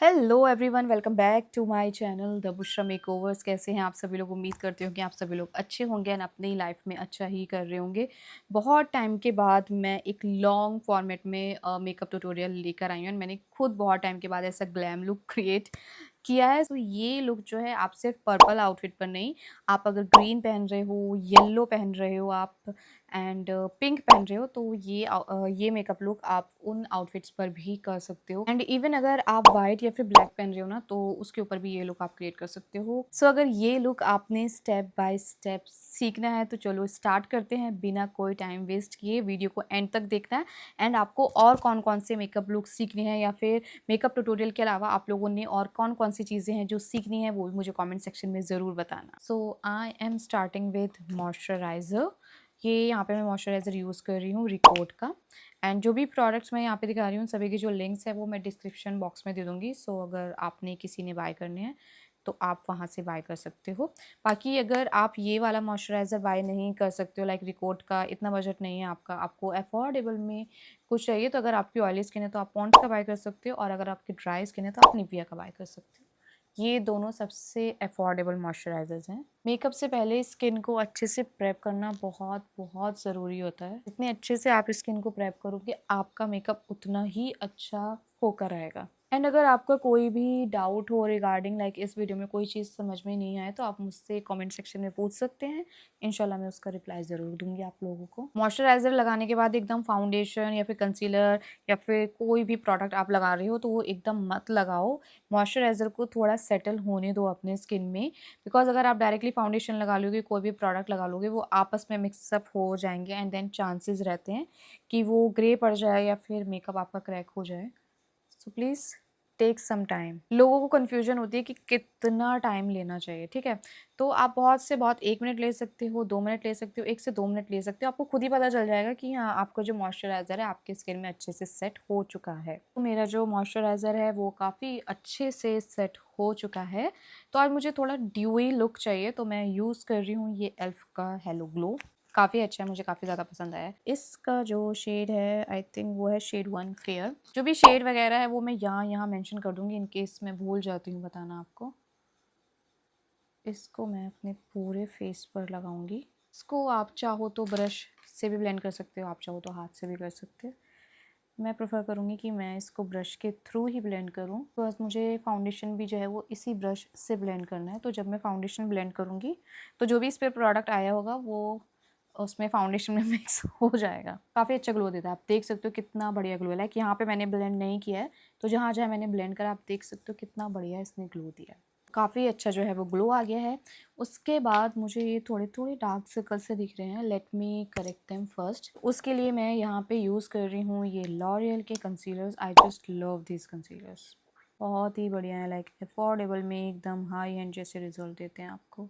Hello everyone, welcome back to my channel the Bushra makeovers. कैसे हैं आप सभी लोग? उम्मीद करती हूँ कि आप सभी लोग अच्छे होंगे एंड अपनी लाइफ में अच्छा ही कर रहे होंगे। बहुत टाइम के बाद मैं एक लॉन्ग फॉर्मेट में मेकअप ट्यूटोरियल लेकर आई हूँ एंड मैंने खुद बहुत टाइम के बाद ऐसा ग्लैम लुक क्रिएट किया है। तो ये लुक जो है आप सिर्फ पर्पल आउटफिट पर नहीं, आप अगर ग्रीन पहन रहे हो, येलो पहन रहे हो आप एंड पिंक पहन रहे हो, तो ये मेकअप लुक आप उन आउटफिट्स पर भी कर सकते हो। एंड इवन अगर आप वाइट या फिर ब्लैक पहन रहे हो ना, तो उसके ऊपर भी ये लुक आप क्रिएट कर सकते हो। सो अगर ये लुक आपने स्टेप बाय स्टेप सीखना है तो चलो स्टार्ट करते हैं बिना कोई टाइम वेस्ट किए। वीडियो को एंड तक देखना है एंड आपको और कौन कौन से मेकअप लुक सीखने हैं या फिर मेकअप ट्यूटोरियल के अलावा आप लोगों ने और कौन कौन सी चीज़ें हैं जो सीखनी है, वो भी मुझे कमेंट सेक्शन में ज़रूर बताना। So I am starting with moisturiser. ये यहाँ पे मैं मॉइस्चराइज़र यूज़ कर रही हूँ रिकोट का। एंड जो भी प्रोडक्ट्स मैं यहाँ पे दिखा रही हूँ, सभी की जो लिंक्स है वो मैं डिस्क्रिप्शन बॉक्स में दे दूँगी। सो अगर आपने किसी ने बाय करने हैं तो आप वहाँ से बाय कर सकते हो। बाकी अगर आप ये वाला मॉइस्चराइज़र बाय नहीं कर सकते हो, लाइक रिकोट का इतना बजट नहीं है आपका, आपको अफोर्डेबल में कुछ चाहिए, तो अगर आपकी ऑयली स्किन है तो आप पॉन्ड्स का बाय कर सकते हो, और अगर आपकी ड्राई स्किन है तो आप निविया का बाय कर सकते हो। ये दोनों सबसे अफोर्डेबल मॉइस्चराइज़र्स हैं। मेकअप से पहले स्किन को अच्छे से प्रेप करना बहुत बहुत ज़रूरी होता है। जितने अच्छे से आप स्किन को प्रेप करोगे, आपका मेकअप उतना ही अच्छा होकर आएगा। एंड अगर आपका कोई भी डाउट हो रिगार्डिंग लाइक इस वीडियो में कोई चीज़ समझ में नहीं आए, तो आप मुझसे कमेंट सेक्शन में पूछ सकते हैं। इंशाल्लाह मैं उसका रिप्लाई ज़रूर दूंगी आप लोगों को। मॉइस्चराइज़र लगाने के बाद एकदम फाउंडेशन या फिर कंसीलर या फिर कोई भी प्रोडक्ट आप लगा रहे हो तो वो एकदम मत लगाओ। मॉइस्चराइज़र को थोड़ा सेटल होने दो अपने स्किन में, बिकॉज अगर आप डायरेक्टली फाउंडेशन लगा लोगे, कोई भी प्रोडक्ट लगा लोगे, वो आपस में मिक्सअप हो जाएंगे एंड देन चांसेस रहते हैं कि वो ग्रे पड़ जाए या फिर मेकअप आपका क्रैक हो जाए। So please take some time. लोगों को कन्फ्यूजन होती है कि कितना टाइम लेना चाहिए, ठीक है? तो आप बहुत से बहुत 1 मिनट ले सकते हो, 2 मिनट ले सकते हो, 1 से 2 मिनट ले सकते हो। आपको खुद ही पता चल जाएगा कि हाँ, आपका जो मॉइस्चराइज़र है आपकी स्किन में अच्छे से सेट हो चुका है। तो मेरा जो मॉइस्चराइज़र है वो काफ़ी अच्छे से सेट हो चुका है। तो आज मुझे थोड़ा ड्यूई लुक चाहिए, तो मैं यूज़ कर रही हूँ ये एल्फ का हेलो ग्लो। काफ़ी अच्छा है, मुझे काफ़ी ज़्यादा पसंद आया है। इसका जो शेड है आई थिंक वो है शेड 1 फेयर। जो भी शेड वगैरह है वो मैं यहाँ यहाँ मेंशन कर दूँगी इन केस मैं भूल जाती हूँ बताना आपको। इसको मैं अपने पूरे फेस पर लगाऊंगी। इसको आप चाहो तो ब्रश से भी ब्लेंड कर सकते हो, आप चाहो तो हाथ से भी कर सकते हो। मैं प्रेफर करूँगी कि मैं इसको ब्रश के थ्रू ही ब्लेंड करूँ, बिकॉज मुझे फाउंडेशन भी जो है वो इसी ब्रश से ब्लेंड करना है। तो जब मैं फाउंडेशन ब्लेंड करूँगी तो जो भी इस पर प्रोडक्ट आया होगा वो उसमें फाउंडेशन में मिक्स हो जाएगा। काफ़ी अच्छा ग्लो देता है, आप देख सकते हो कितना बढ़िया ग्लो है। लाइक यहाँ पे मैंने ब्लेंड नहीं किया है, तो जहाँ जहाँ मैंने ब्लेंड करा आप देख सकते हो कितना बढ़िया इसने ग्लो दिया है। काफ़ी अच्छा जो है वो ग्लो आ गया है। उसके बाद मुझे ये थोड़े-थोड़े डार्क सर्कल से दिख रहे हैं, let me correct them first. उसके लिए मैं यहाँ पे यूज़ कर रही हूँ ये लॉरियल के concealers. I just love this concealers, बहुत ही बढ़िया है। लाइक अफोर्डेबल में एकदम हाई एंड जैसे रिजल्ट देते हैं आपको।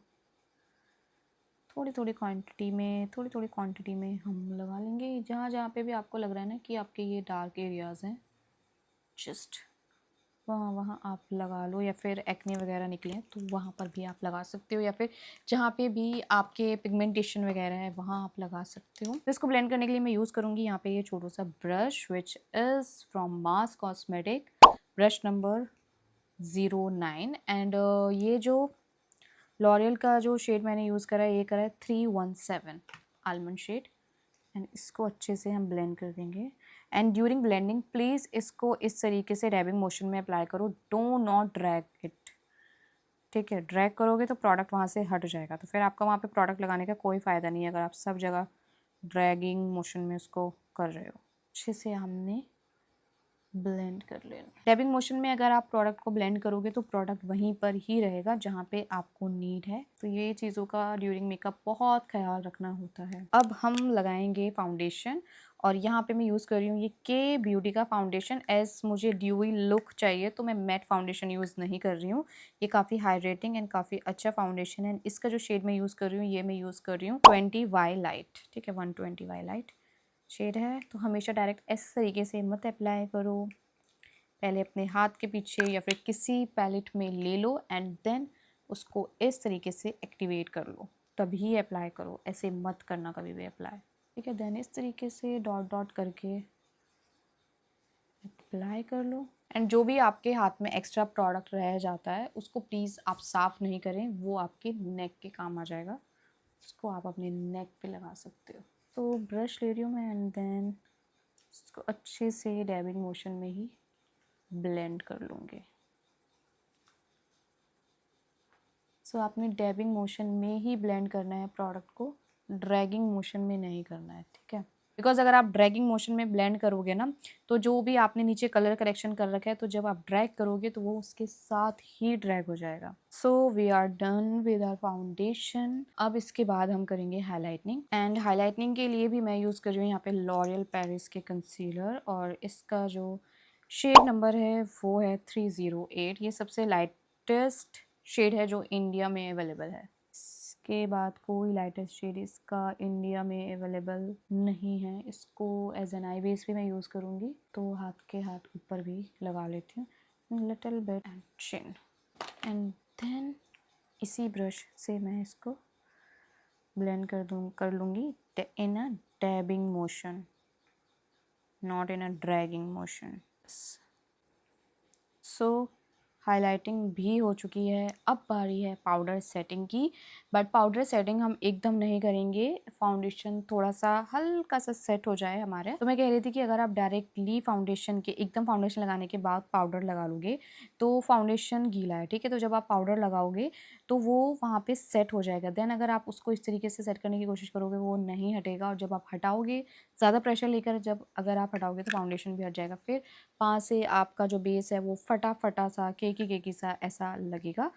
थोड़ी थोड़ी क्वांटिटी में हम लगा लेंगे जहाँ जहाँ पे भी आपको लग रहा है ना कि आपके ये डार्क एरियाज़ हैं, जस्ट वहाँ वहाँ आप लगा लो। या फिर एक्ने वगैरह निकले तो वहाँ पर भी आप लगा सकते हो, या फिर जहाँ पे भी आपके पिगमेंटेशन वगैरह है वहाँ आप लगा सकते हो। तो इसको ब्लेंड करने के लिए मैं यूज़ करूँगी यहाँ पे ये छोटा सा brush which is from mass cosmetic, brush number 09। And ये जो लॉरियल का जो शेड मैंने यूज़ करा है, ये करा है 317 आलमंड शेड। एंड इसको अच्छे से हम ब्लेंड कर देंगे। एंड ड्यूरिंग ब्लेंडिंग प्लीज़ इसको इस तरीके से डैबिंग मोशन में अप्लाई करो, डो नॉट ड्रैग इट, ठीक है? ड्रैग करोगे तो प्रोडक्ट वहाँ से हट जाएगा, तो फिर आपका वहाँ पे प्रोडक्ट लगाने का कोई फ़ायदा नहीं है अगर आप सब जगह ड्रैगिंग मोशन में उसको कर रहे हो। अच्छे से हमने ब्लेंड कर लेना। टैपिंग मोशन में अगर आप प्रोडक्ट को ब्लेंड करोगे तो प्रोडक्ट वहीं पर ही रहेगा जहाँ पे आपको नीड है। तो ये चीज़ों का ड्यूरिंग मेकअप बहुत ख्याल रखना होता है। अब हम लगाएंगे फाउंडेशन, और यहाँ पे मैं यूज़ कर रही हूँ ये के ब्यूटी का फाउंडेशन। एज मुझे ड्यूई लुक चाहिए तो मैं मैट फाउंडेशन यूज़ नहीं कर रही हूँ। ये काफ़ी हाइड्रेटिंग एंड काफ़ी अच्छा फाउंडेशन है। इसका जो शेड मैं यूज़ कर रही हूँ, ये मैं यूज़ कर रही हूँ 20 वाई लाइट, ठीक है? 120 वाई लाइट शेड है। तो हमेशा डायरेक्ट इस तरीके से मत अप्लाई करो, पहले अपने हाथ के पीछे या फिर किसी पैलेट में ले लो एंड देन उसको इस तरीके से एक्टिवेट कर लो, तभी अप्लाई करो, ऐसे मत करना कभी भी अप्लाई, ठीक है? देन इस तरीके से डॉट डॉट करके अप्लाई कर लो। एंड जो भी आपके हाथ में एक्स्ट्रा प्रोडक्ट रह जाता है उसको प्लीज़ आप साफ़ नहीं करें, वो आपके नेक के काम आ जाएगा, उसको आप अपने नेक पे लगा सकते हो। तो ब्रश ले रही हूँ मैं एंड देन इसको अच्छे से डैबिंग मोशन में ही ब्लेंड कर लूँगी। सो आपने डैबिंग मोशन में ही ब्लेंड करना है प्रोडक्ट को, ड्रैगिंग मोशन में नहीं करना है, ठीक है। बिकॉज अगर आप ड्रैगिंग मोशन में ब्लेंड करोगे ना तो जो भी आपने नीचे कलर करेक्शन कर रखा है तो जब आप ड्रैग करोगे तो वो उसके साथ ही ड्रैग हो जाएगा। So we are done with our foundation. अब इसके बाद हम करेंगे हाईलाइटनिंग एंड हाईलाइटनिंग के लिए भी मैं यूज़ कर रही हूँ यहाँ पे लॉरियल पेरिस के कंसीलर और इसका जो शेड नंबर है वो है 308। ये सबसे लाइटेस्ट शेड है जो इंडिया में अवेलेबल है। इसके बाद कोई लाइटेस्ट शेड इसका इंडिया में अवेलेबल नहीं है। इसको एज एन आई बेस भी मैं यूज़ करूँगी तो हाथ ऊपर भी लगा लेती हूँ, little bit and chin and then इसी ब्रश से मैं इसको ब्लेंड कर लूँगी in a dabbing motion, not in a dragging motion. So highlighting भी हो चुकी है, अब बारी है पाउडर सेटिंग की। बट पाउडर सेटिंग हम एकदम नहीं करेंगे, फाउंडेशन थोड़ा सा हल्का सा सेट हो जाए हमारे। तो मैं कह रही थी कि अगर आप डायरेक्टली फाउंडेशन के एकदम फाउंडेशन लगाने के बाद पाउडर लगा लोगे तो फाउंडेशन गीला है, ठीक है। तो जब आप पाउडर लगाओगे तो वो वहाँ पे सेट हो जाएगा। देन अगर आप उसको इस तरीके से सेट करने की कोशिश करोगे वो नहीं हटेगा, और जब आप हटाओगे ज़्यादा प्रेशर लेकर जब अगर आप हटाओगे तो फाउंडेशन भी हट जाएगा। फिर वहाँ से आपका जो बेस है वो फटा फटा सा केकी सा ऐसा लगेगा।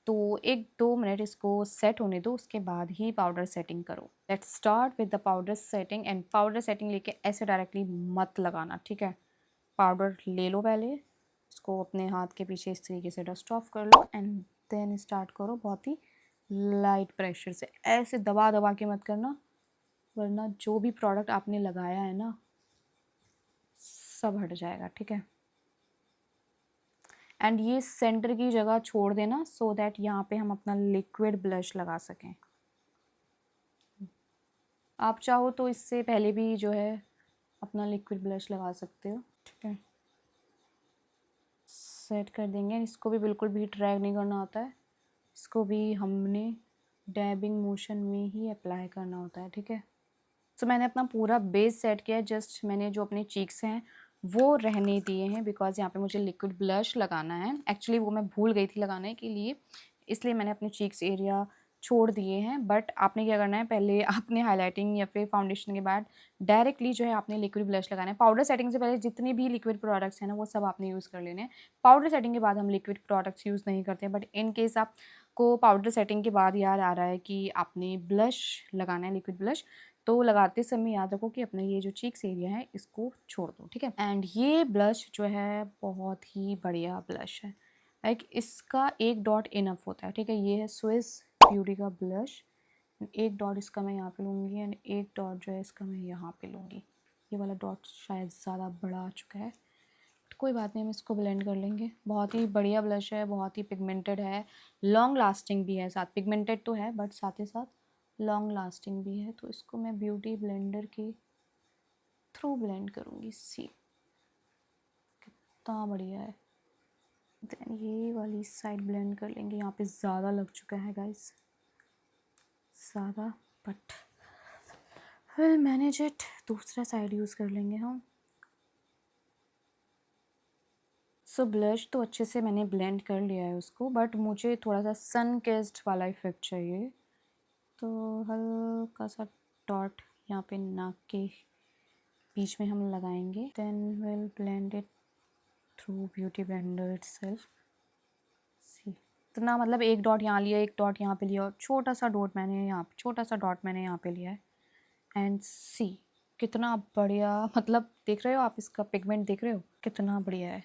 तो 1-2 मिनट इसको सेट होने दो, उसके बाद ही पाउडर सेटिंग करो। Let's start with the powder setting. And powder setting लेके ऐसे डायरेक्टली मत लगाना, ठीक है। पाउडर ले लो पहले, इसको अपने हाथ के पीछे इस तरीके से डस्ट ऑफ कर लो एंड देन स्टार्ट करो बहुत ही लाइट प्रेशर से। ऐसे दबा दबा के मत करना, वरना जो भी प्रोडक्ट आपने लगाया है ना सब हट जाएगा, ठीक है। एंड ये सेंटर की जगह छोड़ देना सो दैट यहाँ पे हम अपना लिक्विड ब्लश लगा सकें। आप चाहो तो इससे पहले भी जो है अपना लिक्विड ब्लश लगा सकते हो, ठीक है। सेट कर देंगे, इसको भी बिल्कुल भी ड्रैग नहीं करना होता है, इसको भी हमने डैबिंग मोशन में ही अप्लाई करना होता है, ठीक है। तो मैंने अपना पूरा बेस सेट किया है, जस्ट मैंने जो अपने चीक्स हैं वो रहने दिए हैं बिकॉज यहाँ पे मुझे लिक्विड ब्लश लगाना है। एक्चुअली वो मैं भूल गई थी लगाने के लिए, इसलिए मैंने अपने चीक्स एरिया छोड़ दिए हैं। बट आपने क्या करना है, पहले आपने हाईलाइटिंग या फिर फाउंडेशन के बाद डायरेक्टली जो है आपने लिक्विड ब्लश लगाना है। पाउडर सेटिंग से पहले जितने भी लिक्विड प्रोडक्ट्स हैं ना वो सब आपने यूज़ कर लेने हैं। पाउडर सेटिंग के बाद हम लिक्विड प्रोडक्ट्स यूज़ नहीं करते हैं। बट इन केस आपको पाउडर सेटिंग के बाद याद आ रहा है कि आपने ब्लश लगाना है, लिक्विड ब्लश, तो लगाते समय याद रखो कि अपना ये जो चीक्स एरिया है इसको छोड़ दो, ठीक है। एंड ये ब्लश जो है बहुत ही बढ़िया ब्लश है, लाइक इसका एक डॉट इनफ होता है, ठीक है। ये है स्विस ब्यूटी का ब्लश, एक डॉट इसका मैं यहाँ पे लूँगी एंड एक डॉट जो है इसका मैं यहाँ पे लूँगी। ये वाला डॉट शायद ज़्यादा बड़ा आ चुका है, तो कोई बात नहीं, हम इसको ब्लेंड कर लेंगे। बहुत ही बढ़िया ब्लश है, बहुत ही पिगमेंटेड है, लॉन्ग लास्टिंग भी है, साथ पिगमेंटेड तो है बट साथ ही साथ लॉन्ग लास्टिंग भी है। तो इसको मैं ब्यूटी ब्लेंडर के थ्रू ब्लेंड करूँगी। सी कितना बढ़िया है। देन ये वाली साइड ब्लेंड कर लेंगे, यहाँ पे ज़्यादा लग चुका है गाइस, ज़्यादा, बट विल मैनेज इट। दूसरा साइड यूज़ कर लेंगे हम। सो ब्लश तो अच्छे से मैंने ब्लेंड कर लिया है उसको, बट मुझे थोड़ा सा सन किस्ड वाला इफेक्ट चाहिए, तो हल्का सा डॉट यहाँ पे नाक के बीच में हम लगाएंगे। Then will blend it through beauty blender itself. See इतना, मतलब एक डॉट यहाँ लिया, एक डॉट यहाँ पे लिया और छोटा सा डॉट मैंने यहाँ पे लिया है। एंड सी कितना बढ़िया, मतलब देख रहे हो आप, इसका पिगमेंट देख रहे हो कितना बढ़िया है।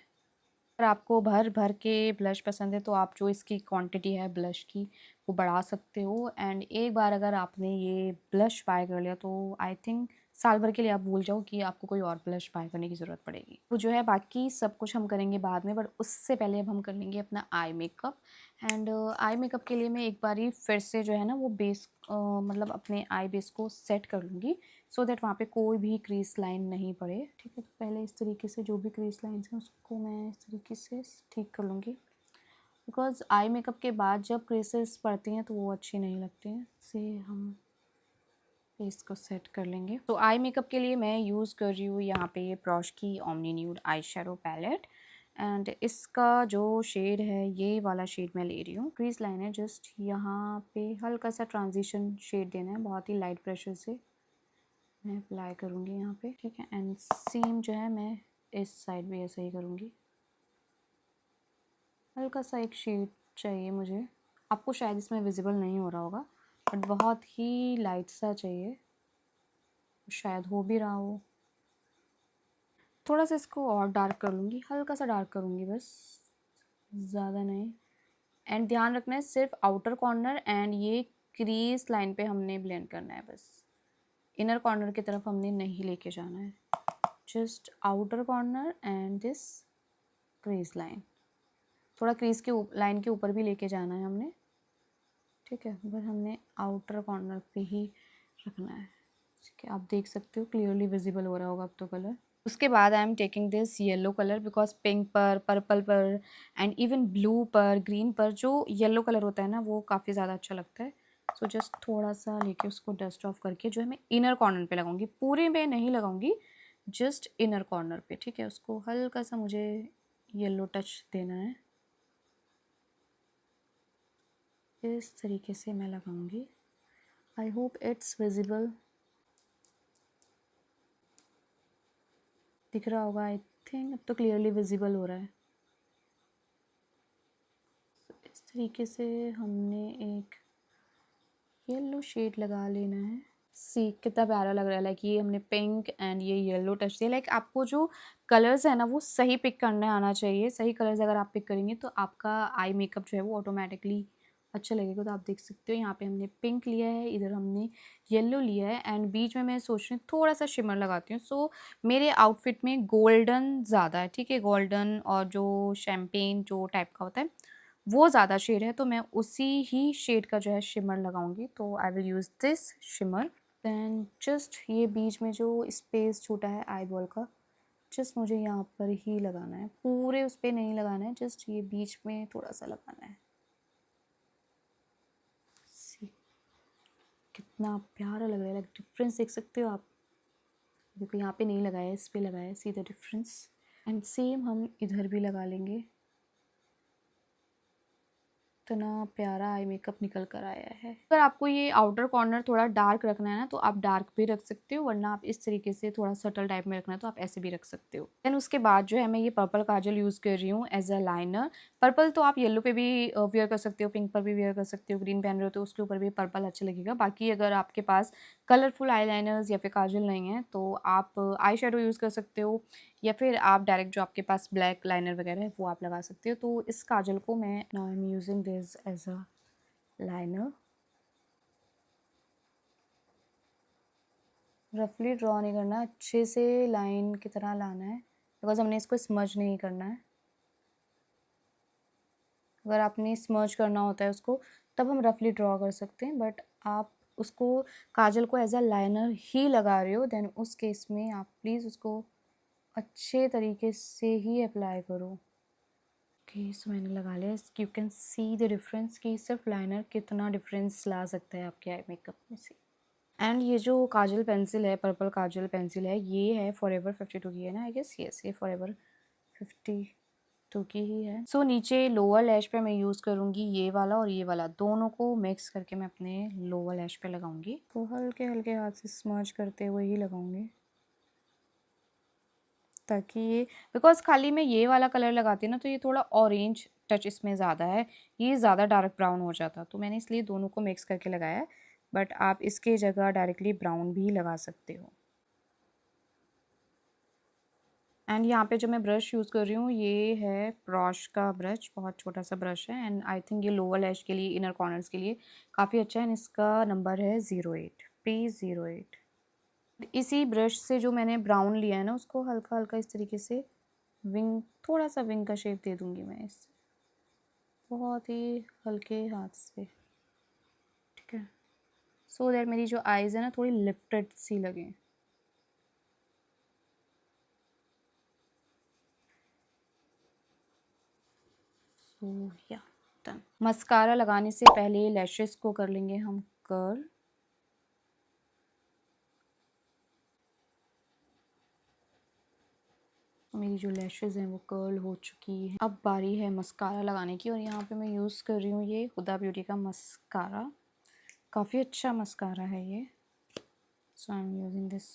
अगर आपको भर भर के ब्लश पसंद है तो आप जो इसकी क्वांटिटी है ब्लश की वो बढ़ा सकते हो। एंड एक बार अगर आपने ये ब्लश बाय कर लिया तो आई थिंक साल भर के लिए आप भूल जाओ कि आपको कोई और ब्लश बाय करने की ज़रूरत पड़ेगी। वो जो है बाकी सब कुछ हम करेंगे बाद में, बट उससे पहले अब हम कर लेंगे अपना eye makeup. And eye makeup के लिए मैं एक बारी फिर से जो है ना वो बेस मतलब अपने आई बेस को सेट कर लूँगी। सो दैट वहाँ पे कोई भी क्रीज लाइन नहीं पड़े। ठीक है, तो पहले इस तरीके से जो भी क्रीज लाइन्स हैं उसको मैं इस तरीके से ठीक कर लूँगी, बिकॉज आई मेकअप के बाद जब क्रीसेस पड़ती हैं तो वो अच्छी नहीं लगती हैं। से हम फेस को सेट कर लेंगे। तो आई मेकअप के लिए मैं यूज़ कर रही हूँ यहाँ पे ब्रश की Omni nude eye shadow palette, and इसका जो शेड है ये वाला शेड मैं ले रही हूँ। क्रीज लाइन है जस्ट यहाँ पे हल्का सा ट्रांजिशन शेड देना है, बहुत ही लाइट प्रेशर से मैं अप्लाई करूँगी यहाँ पे। ठीक है, एंड सेम जो है मैं इस साइड भी ऐसा ही करूँगी। हल्का सा एक शेड चाहिए मुझे, आपको शायद इसमें विजिबल नहीं हो रहा होगा, बट बहुत ही लाइट सा चाहिए, शायद हो भी रहा हो। थोड़ा सा इसको और डार्क कर लूँगी, हल्का सा डार्क करूँगी बस, ज़्यादा नहीं। एंड ध्यान रखना है सिर्फ आउटर कॉर्नर एंड ये क्रीज लाइन पे हमने ब्लेंड करना है बस, इनर कॉर्नर की तरफ हमने नहीं लेके जाना है। Just outer corner and this crease line, थोड़ा क्रीज के लाइन के ऊपर भी लेके जाना है हमने। ठीक है, बस हमने आउटर कॉर्नर पे ही रखना है। ठीक है, आप देख सकते हो क्लियरली विजिबल हो रहा होगा अब तो कलर। उसके बाद I am taking this yellow colour, because pink पर, पर्पल पर एंड इवन ब्लू पर, ग्रीन पर जो येलो कलर होता है ना वो काफ़ी ज़्यादा अच्छा लगता है। सो जस्ट थोड़ा सा लेके उसको डस्ट ऑफ करके जो है मैं इनर कॉर्नर पे लगाऊंगी, पूरे में नहीं लगाऊंगी, जस्ट इनर कॉर्नर पे। ठीक है, उसको हल्का सा मुझे येलो टच देना है, इस तरीके से मैं लगाऊंगी। आई होप इट्स विजिबल, दिख रहा होगा आई थिंक, अब तो क्लियरली विजिबल हो रहा है। इस तरीके से हमने एक येलो शेड लगा लेना है। सी कितना प्यारा लग रहा है, लाइक ये हमने पिंक एंड ये येलो टच दिया। लाइक आपको जो कलर्स है ना वो सही पिक करने आना चाहिए, सही कलर्स अगर आप पिक करेंगे तो आपका आई मेकअप जो है वो ऑटोमेटिकली अच्छा लगेगा। तो आप देख सकते हो यहाँ पे हमने पिंक लिया है, इधर हमने येलो लिया है, एंड बीच में मैं सोच रही हूँ थोड़ा सा शिमर लगाती हूँ। सो मेरे आउटफिट में गोल्डन ज़्यादा है, ठीक है, गोल्डन और जो शैम्पेन जो टाइप का होता है वो ज़्यादा शेड है, तो मैं उसी ही शेड का जो है शिमर लगाऊंगी। तो I will use this shimmer. Then just ये बीच में जो स्पेस छूटा है आई बॉल का, जस्ट मुझे यहाँ पर ही लगाना है, पूरे उस पर नहीं लगाना है, जस्ट ये बीच में थोड़ा सा लगाना है। See, कितना प्यारा लग रहा है, लाइक डिफरेंस देख सकते हो आप। देखो यहाँ पे नहीं लगाया, इस पे लगाया, सी द डिफरेंस। एंड सेम हम इधर भी लगा लेंगे। इतना प्यारा आई मेकअप निकल कर आया है। अगर आपको ये आउटर कॉर्नर थोड़ा डार्क रखना है ना तो आप डार्क भी रख सकते हो, वरना आप इस तरीके से थोड़ा सटल टाइप में रखना है तो आप ऐसे भी रख सकते हो। देन उसके बाद जो है मैं ये पर्पल काजल यूज़ कर रही हूँ एज अ लाइनर। पर्पल तो आप येलो पे भी वेयर कर सकते हो, पिंक पर भी वेयर कर सकते हो, ग्रीन पहन रहे हो तो उसके ऊपर भी पर्पल अच्छा लगेगा। बाकी अगर आपके पास कलरफुल आई लाइनर्स या फिर काजल नहीं है तो आप आई शेडो यूज़ कर सकते हो, या फिर आप डायरेक्ट जो आपके पास ब्लैक लाइनर वगैरह है वो आप लगा सकते हो। तो इस काजल को मैं now I am using this as a liner. रफली ड्रॉ नहीं करना, अच्छे से लाइन की तरह लाना है, बिकॉज हमने इसको स्मज नहीं करना है। अगर आपने स्मर्ज करना होता है उसको तब हम रफली ड्रॉ कर सकते हैं, बट आप उसको काजल को एज अ लाइनर ही लगा रहे हो, देन उस केस में आप प्लीज़ उसको अच्छे तरीके से ही अप्लाई करो। ओके, सो मैंने लगा लिया। You can see the difference कि सिर्फ लाइनर कितना डिफरेंस ला सकता है आपके आई मेकअप में से। एंड ये जो काजल पेंसिल है, पर्पल काजल पेंसिल है, ये है फॉरएवर 52 की है ना, आई गेस यस, ये फॉरएवर 52 की ही है। सो नीचे लोअर लैश पे मैं यूज़ करूँगी ये वाला और ये वाला, दोनों को मिक्स करके मैं अपने लोअर लैश पे लगाऊंगी। तो हल्के हल्के हाथ से स्मर्ज करते हुए ही लगाऊंगी, ताकि ये, बिकॉज खाली मैं ये वाला कलर लगाती ना तो ये थोड़ा ऑरेंज टच इसमें ज़्यादा है, ये ज़्यादा डार्क ब्राउन हो जाता, तो मैंने इसलिए दोनों को मिक्स करके लगाया है। बट आप इसके जगह डायरेक्टली ब्राउन भी लगा सकते हो। एंड यहाँ पे जो मैं ब्रश यूज़ कर रही हूँ ये है प्रॉश का ब्रश, बहुत छोटा सा ब्रश है, एंड आई थिंक ये लोअर लैश के लिए, इनर कॉर्नर्स के लिए काफ़ी अच्छा है, एंड इसका नंबर है 08 P08। इसी ब्रश से जो मैंने ब्राउन लिया है ना उसको हल्का हल्का इस तरीके से विंग, थोड़ा सा विंग का शेप दे दूंगी मैं इससे, बहुत ही हल्के हाथ से। ठीक है, सो दैट मेरी जो आईज़ है ना थोड़ी लिफ्टेड सी लगें। सो या डन। मस्कारा लगाने से पहले लैशेस को कर लेंगे हम कर्ल। मेरी जो लैशेस हैं वो कर्ल हो चुकी है। अब बारी है मस्कारा लगाने की और यहाँ पे मैं यूज़ कर रही हूँ ये हुदा ब्यूटी का मस्कारा। काफ़ी अच्छा मस्कारा है ये। So I am using this.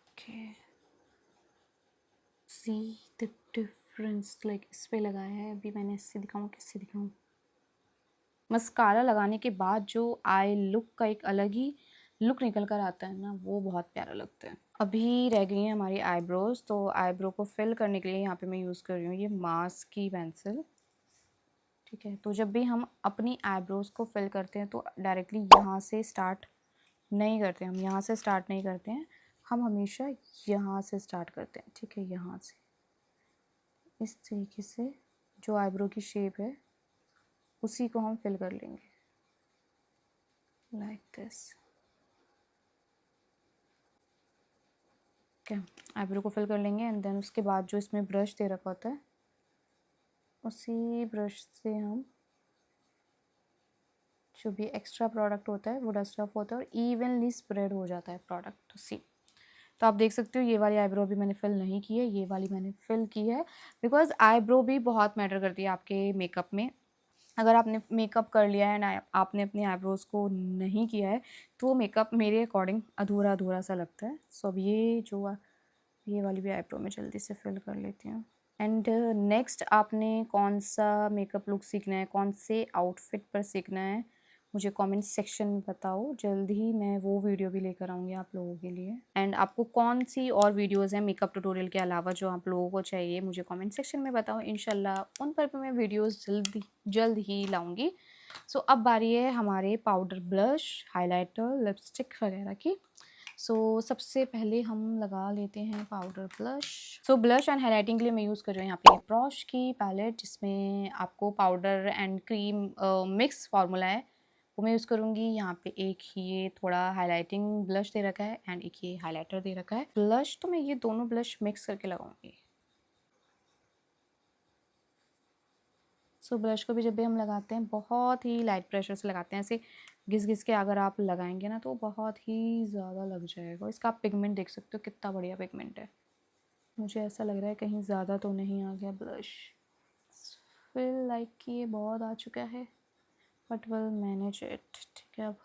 Okay, see the difference, like इस पे लगाया है। अभी मैंने इससे दिखाऊँ किससे दिखाऊँ। मस्कारा लगाने के बाद जो आई लुक का एक अलग ही लुक निकल कर आता है ना, वो बहुत प्यारा लगता है। अभी रह गई हैं हमारी आईब्रोज, तो आईब्रो को फिल करने के लिए यहाँ पे मैं यूज़ कर रही हूँ ये मास्क की पेंसिल। ठीक है, तो जब भी हम अपनी आईब्रोज को फिल करते हैं तो डायरेक्टली यहाँ से स्टार्ट नहीं करते, हम यहाँ से स्टार्ट नहीं करते हैं, हम हमेशा यहाँ से स्टार्ट करते हैं। ठीक है, यहाँ से इस तरीके से जो आईब्रो की शेप है उसी को हम फिल कर लेंगे लाइक दिस। ओके, आईब्रो को फिल कर लेंगे एंड देन उसके बाद जो इसमें ब्रश दे रखा होता है उसी ब्रश से हम जो भी एक्स्ट्रा प्रोडक्ट होता है वो डस्ट ऑफ होता है और इवनली स्प्रेड हो जाता है प्रोडक्ट। तो सी, तो आप देख सकते हो ये वाली आईब्रो भी मैंने फिल नहीं की है, ये वाली मैंने फिल की है। बिकॉज आईब्रो भी बहुत मैटर करती है आपके मेकअप में। अगर आपने मेकअप कर लिया है एंड आपने अपनी आईब्रोज़ को नहीं किया है तो वो मेकअप मेरे अकॉर्डिंग अधूरा अधूरा सा लगता है। सो अब ये वाली भी आईब्रो में जल्दी से फिल कर लेती हूँ। एंड नेक्स्ट आपने कौन सा मेकअप लुक सीखना है, कौन से आउटफिट पर सीखना है, मुझे कमेंट सेक्शन में बताओ। जल्द ही मैं वो वीडियो भी लेकर आऊँगी आप लोगों के लिए। एंड आपको कौन सी और वीडियोस हैं मेकअप ट्यूटोरियल के अलावा जो आप लोगों को चाहिए, मुझे कमेंट सेक्शन में बताओ। इंशाल्लाह उन पर भी मैं वीडियोस जल्द ही लाऊंगी। सो अब बारी है हमारे पाउडर, ब्लश, हाइलाइटर, लिपस्टिक वगैरह की। सबसे पहले हम लगा लेते हैं powder, blush. Blush and highlighting के लिए मैं यूज़ कर रही हूँ यहाँ पे प्रॉश की पैलेट, जिसमें आपको powder and cream mix formula है, वो मैं यूज़ करूँगी। यहाँ पे एक ये थोड़ा हाइलाइटिंग ब्लश दे रखा है एंड एक ये हाइलाइटर दे रखा है। ब्लश तो मैं ये दोनों ब्लश मिक्स करके लगाऊंगी। ब्लश को भी जब भी हम लगाते हैं बहुत ही लाइट प्रेशर से लगाते हैं, ऐसे घिस घिस के अगर आप लगाएंगे ना तो बहुत ही ज़्यादा लग जाएगा। इसका आप पिगमेंट देख सकते हो कितना बढ़िया पिगमेंट है। मुझे ऐसा लग रहा है कहीं ज़्यादा तो नहीं आ गया ब्लश। फील लाइक कि ये बहुत आ चुका है, बट विल मैनेज इट। ठीक है, अब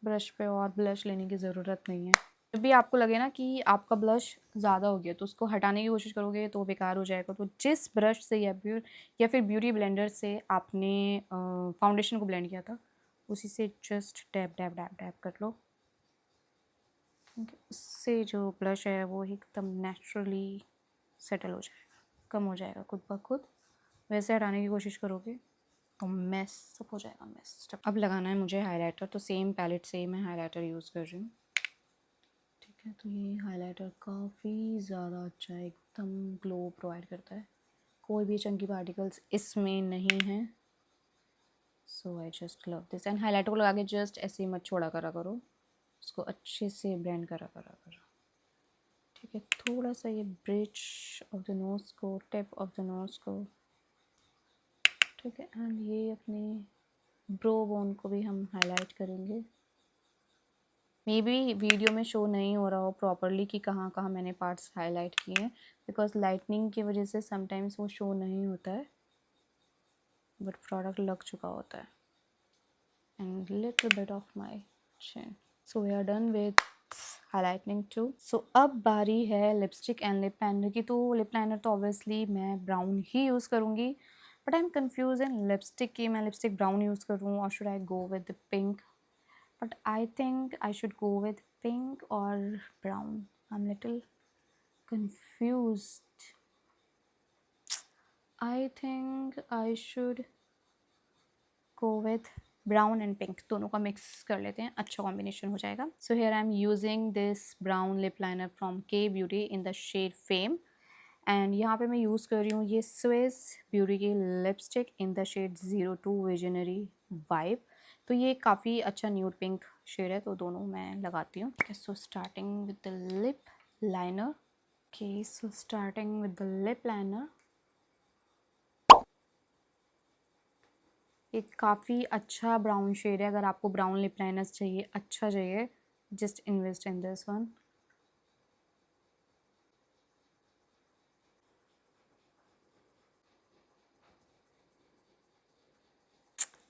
ब्रश पे और ब्लश लेने की ज़रूरत नहीं है। जब भी आपको लगे ना कि आपका ब्लश ज़्यादा हो गया तो उसको हटाने की कोशिश करोगे तो बेकार हो जाएगा। तो जिस ब्रश से या फिर ब्यूटी ब्लेंडर से आपने फाउंडेशन को ब्लेंड किया था उसी से just dab dab dab dab कर लो। उससे जो ब्लश है वो एकदम नेचुरली सेटल हो जाएगा, कम हो जाएगा खुद ब खुद। वैसे हटाने की कोशिश करोगे तो मेस सब हो जाएगा, मेस। अब लगाना है मुझे हाइलाइटर, तो सेम पैलेट से ही मैं हाइलाइटर यूज़ कर रही हूँ। ठीक है, तो ये हाइलाइटर काफ़ी ज़्यादा अच्छा है, एकदम ग्लो प्रोवाइड करता है, कोई भी चंकी पार्टिकल्स इसमें नहीं है। So I just love this. And highlighter को लगा के जस्ट ऐसे ही मत छोड़ा करा करो, उसको अच्छे से ब्लेंड करा करो। ठीक है, थोड़ा सा ये ब्रिज ऑफ द नोज़ को, टिप ऑफ द नोज़ को। ठीक है, एंड ये अपने ब्रो बोन को भी हम हाईलाइट करेंगे। मे बी वीडियो में शो नहीं हो रहा हो प्रॉपरली कि कहाँ कहाँ मैंने पार्ट्स हाईलाइट किए हैं, बिकॉज लाइटनिंग की वजह से समटाइम्स वो शो नहीं होता है, बट प्रोडक्ट लग चुका होता है। And little bit of my chin. So we are done with highlighting too. अब बारी है लिपस्टिक एंड लिप लाइनर की। तो लिप लाइनर तो ऑब्वियसली मैं ब्राउन ही यूज़ करूँगी, but I am confuse in lipstick की मैं लिपस्टिक ब्राउन यूज़ करूँ और should I go with pink. But I think I should go with pink or brown. I'm little confused. I think I should go with brown and pink. दोनों का mix कर लेते हैं, अच्छा combination हो जाएगा. So here I'm using this brown lip liner from K Beauty in the shade Fame. And यहाँ पे मैं यूज़ कर रही हूँ ये स्विस ब्यूटी की lipstick in the shade 02 visionary vibe. तो ये काफ़ी अच्छा न्यूड पिंक शेड है, तो दोनों मैं लगाती हूँ। So starting with the lip liner. Okay, so starting with the lip liner. ये काफ़ी अच्छा ब्राउन शेड है। अगर आपको ब्राउन लिप लाइनर्स चाहिए, अच्छा चाहिए, just invest in this one.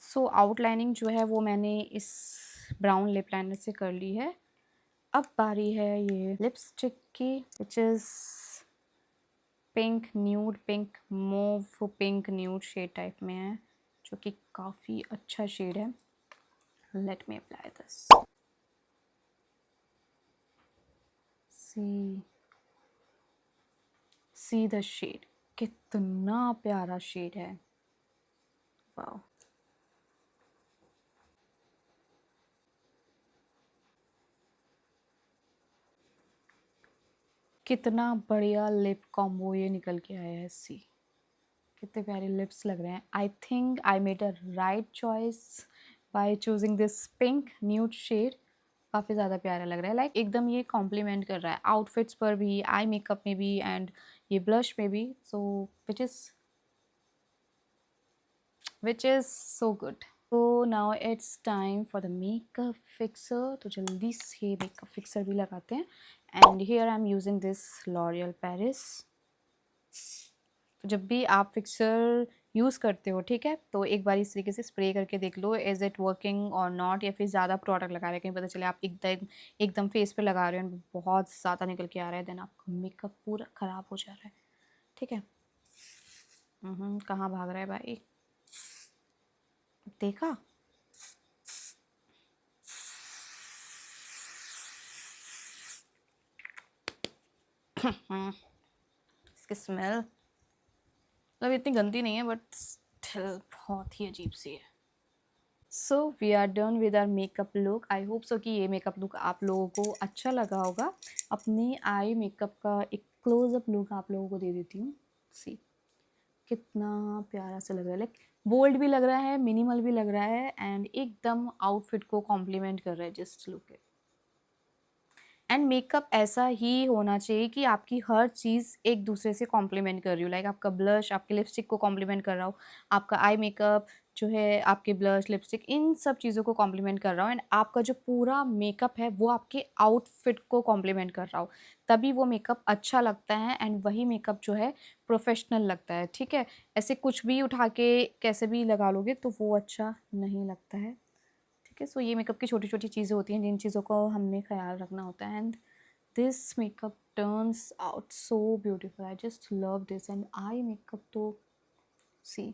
So outlining जो है वो मैंने इस ब्राउन लिप लाइनर से कर ली है। अब बारी है ये लिपस्टिक की, which is pink nude pink, mauve pink nude shade type में है, जो कि काफ़ी अच्छा शेड है। Let me apply this. See see the shade, कितना प्यारा शेड है। वाओ, कितना बढ़िया लिप कॉम्बो ये निकल के आया है। सी, कितने प्यारे लिप्स लग रहे हैं। I think I made a right choice by choosing this pink nude shade. काफ़ी ज़्यादा प्यारा लग रहा है, लाइक एकदम ये कॉम्प्लीमेंट कर रहा है आउटफिट्स पर भी, आई मेकअप में भी, एंड ये ब्लश में भी। सो विच इज़ सो गुड। तो now it's time for the makeup fixer. तो जल्दी से मेकअप फिक्सर भी लगाते हैं। And here I am using this L'Oreal Paris. तो जब भी आप फिक्सर यूज़ करते हो, ठीक है, तो एक बार इस तरीके से स्प्रे करके देख लो, इज़ इट वर्किंग और नॉट, या फिर ज़्यादा प्रोडक्ट लगा रहे हैं, कहीं पता चले आप एकदम एकदम फेस पे लगा रहे हो और बहुत ज़्यादा निकल के आ रहा है, देन आपका मेकअप पूरा ख़राब हो जा रहा है। ठीक है। कहाँ भाग रहा है भाई, देखा? इसकी स्मेल मतलब इतनी गंदी नहीं है, बट स्टिल बहुत ही अजीब सी है। So we are done with our makeup look. I hope so कि ये मेकअप लुक आप लोगों को अच्छा लगा होगा। अपनी आई मेकअप का एक क्लोजअप लुक आप लोगों को दे देती हूँ। सी, कितना प्यारा सा लग रहा है, लाइक बोल्ड भी लग रहा है, मिनिमल भी लग रहा है, एंड एकदम आउटफिट को कॉम्प्लीमेंट कर रहा है। Just look it. And makeup ऐसा ही होना चाहिए कि आपकी हर चीज़ एक दूसरे से कॉम्प्लीमेंट कर रही हो, लाइक आपका ब्लश आपके लिपस्टिक को कॉम्प्लीमेंट कर रहा हो, आपका आई मेकअप जो है आपके ब्लश लिपस्टिक इन सब चीज़ों को कॉम्प्लीमेंट कर रहा हो, एंड आपका जो पूरा मेकअप है वो आपके आउटफिट को कॉम्प्लीमेंट कर रहा हो, तभी वो मेकअप अच्छा लगता है, एंड वही मेकअप जो है प्रोफेशनल लगता है। ठीक है, ऐसे कुछ भी उठा के कैसे भी लगा लोगे तो वो अच्छा नहीं लगता है। ठीक है, सो ये मेकअप की छोटी छोटी चीज़ें होती हैं जिन चीज़ों को हमने ख्याल रखना होता है, and this makeup turns out so beautiful. I just love this. And eye makeup तो सी,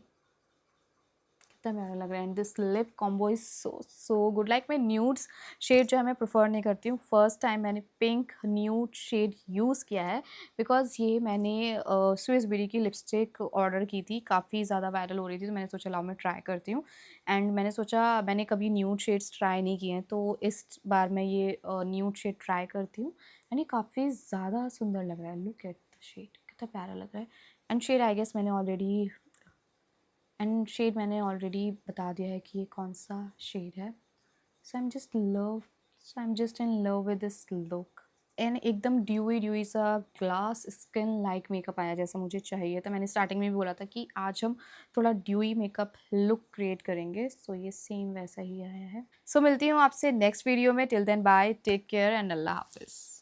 कितना प्यारा लग रहा है, and this lip combo is so so good. Like मैं न्यूड्स शेड जो है मैं प्रेफर नहीं करती हूँ। फर्स्ट टाइम मैंने पिंक न्यूड शेड यूज़ किया है, बिकॉज ये मैंने स्विस ब्यूटी की लिपस्टिक ऑर्डर की थी, काफ़ी ज़्यादा वायरल हो रही थी, तो मैंने सोचा लाओ मैं ट्राई करती हूँ। एंड मैंने सोचा मैंने कभी न्यूड शेड्स ट्राई नहीं किए हैं, तो इस बार मैं ये न्यूड शेड ट्राई करती हूँ, एंड ये काफ़ी ज़्यादा सुंदर लग रहा है। लुक एट द शेड, कितना प्यारा लग रहा है। एंड शेड आई गेस मैंने ऑलरेडी बता दिया है कि ये कौन सा शेड है। So I am just in love with this look. And एकदम ड्यूई सा ग्लास स्किन लाइक मेकअप आया जैसा मुझे चाहिए था। मैंने स्टार्टिंग में भी बोला था कि आज हम थोड़ा ड्यूई मेकअप लुक क्रिएट करेंगे, सो ये सेम वैसा ही आया है। सो मिलती हूँ आपसे नेक्स्ट वीडियो में। Till then bye, take care and अल्लाह हाफिज़।